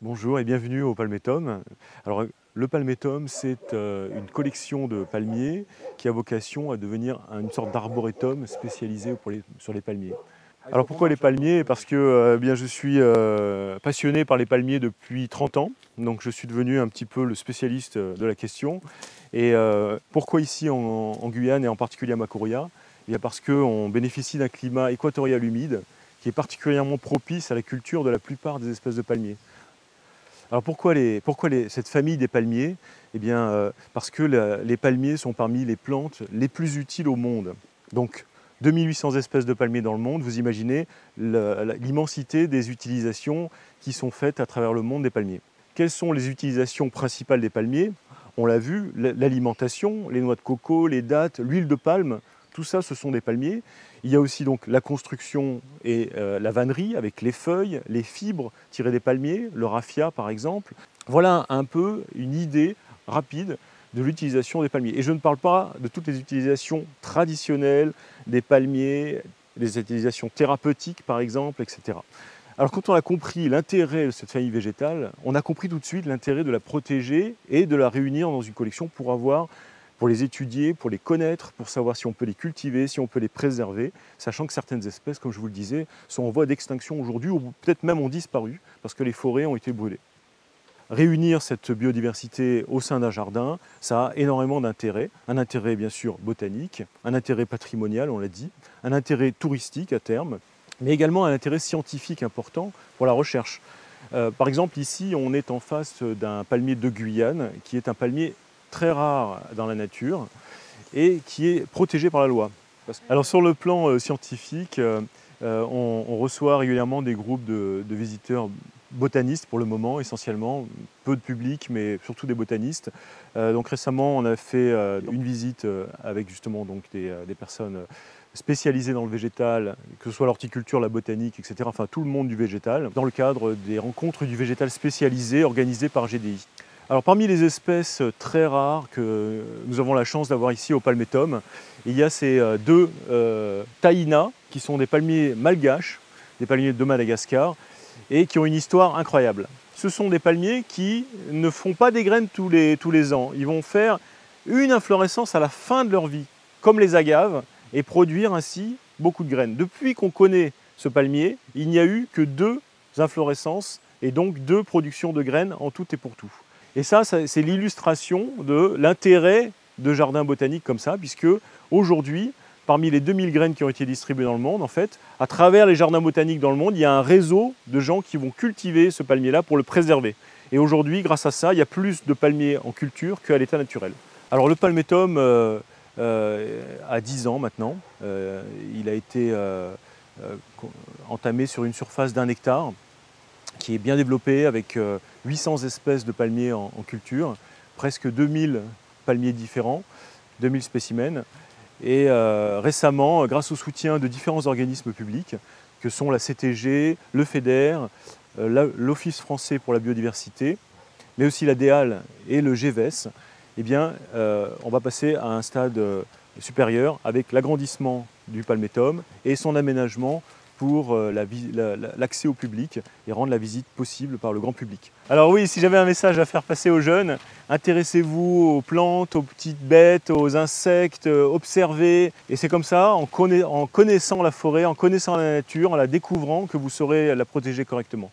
Bonjour et bienvenue au Palmétum. Alors, le Palmétum, c'est une collection de palmiers qui a vocation à devenir une sorte d'arboretum spécialisé sur les palmiers. Alors pourquoi les palmiers? Parce que bien, je suis passionné par les palmiers depuis 30 ans, donc je suis devenu un petit peu le spécialiste de la question. Et pourquoi ici en Guyane et en particulier à Macoria? Eh bien parce qu'on bénéficie d'un climat équatorial humide qui est particulièrement propice à la culture de la plupart des espèces de palmiers. Alors pourquoi cette famille des palmiers? Eh bien, parce que les palmiers sont parmi les plantes les plus utiles au monde. Donc 2800 espèces de palmiers dans le monde, vous imaginez l'immensité des utilisations qui sont faites à travers le monde des palmiers. Quelles sont les utilisations principales des palmiers? On l'a vu, l'alimentation, les noix de coco, les dattes, l'huile de palme, tout ça ce sont des palmiers. Il y a aussi donc la construction et la vannerie avec les feuilles, les fibres tirées des palmiers, le raffia par exemple. Voilà un peu une idée rapide de l'utilisation des palmiers. Et je ne parle pas de toutes les utilisations traditionnelles des palmiers, des utilisations thérapeutiques par exemple, etc. Alors quand on a compris l'intérêt de cette famille végétale, on a compris tout de suite l'intérêt de la protéger et de la réunir dans une collection pour les étudier, pour les connaître, pour savoir si on peut les cultiver, si on peut les préserver, sachant que certaines espèces, comme je vous le disais, sont en voie d'extinction aujourd'hui ou peut-être même ont disparu parce que les forêts ont été brûlées. Réunir cette biodiversité au sein d'un jardin, ça a énormément d'intérêt. Un intérêt bien sûr botanique, un intérêt patrimonial, on l'a dit, un intérêt touristique à terme, mais également un intérêt scientifique important pour la recherche. Par exemple, ici, on est en face d'un palmier de Guyane, qui est un palmier très rare dans la nature et qui est protégé par la loi. Alors sur le plan scientifique, on reçoit régulièrement des groupes de visiteurs botanistes pour le moment essentiellement, peu de public mais surtout des botanistes. Donc récemment on a fait une visite avec justement donc des personnes spécialisées dans le végétal, que ce soit l'horticulture, la botanique, etc. Enfin tout le monde du végétal, dans le cadre des rencontres du végétal spécialisé organisées par GDI. Alors parmi les espèces très rares que nous avons la chance d'avoir ici au Palmétum, il y a ces deux taïnas qui sont des palmiers malgaches, des palmiers de Madagascar, et qui ont une histoire incroyable. Ce sont des palmiers qui ne font pas des graines tous les ans. Ils vont faire une inflorescence à la fin de leur vie, comme les agaves, et produire ainsi beaucoup de graines. Depuis qu'on connaît ce palmier, il n'y a eu que 2 inflorescences et donc 2 productions de graines en tout et pour tout. Et ça c'est l'illustration de l'intérêt de jardins botaniques comme ça, puisque aujourd'hui, parmi les 2000 graines qui ont été distribuées dans le monde, en fait, à travers les jardins botaniques dans le monde, il y a un réseau de gens qui vont cultiver ce palmier-là pour le préserver. Et aujourd'hui, grâce à ça, il y a plus de palmiers en culture qu'à l'état naturel. Alors le Palmétum a 10 ans maintenant. Il a été entamé sur une surface d'1 hectare, qui est bien développé avec 800 espèces de palmiers en culture, presque 2000 palmiers différents, 2000 spécimens. Et récemment, grâce au soutien de différents organismes publics, que sont la CTG, le FEDER, l'Office français pour la biodiversité, mais aussi la DEAL et le GEVES, eh bien, on va passer à un stade supérieur avec l'agrandissement du Palmétum et son aménagement pour l'accès au public et rendre la visite possible par le grand public. Alors oui, si j'avais un message à faire passer aux jeunes, intéressez-vous aux plantes, aux petites bêtes, aux insectes, observez. Et c'est comme ça, en connaissant la forêt, en connaissant la nature, en la découvrant, que vous saurez la protéger correctement.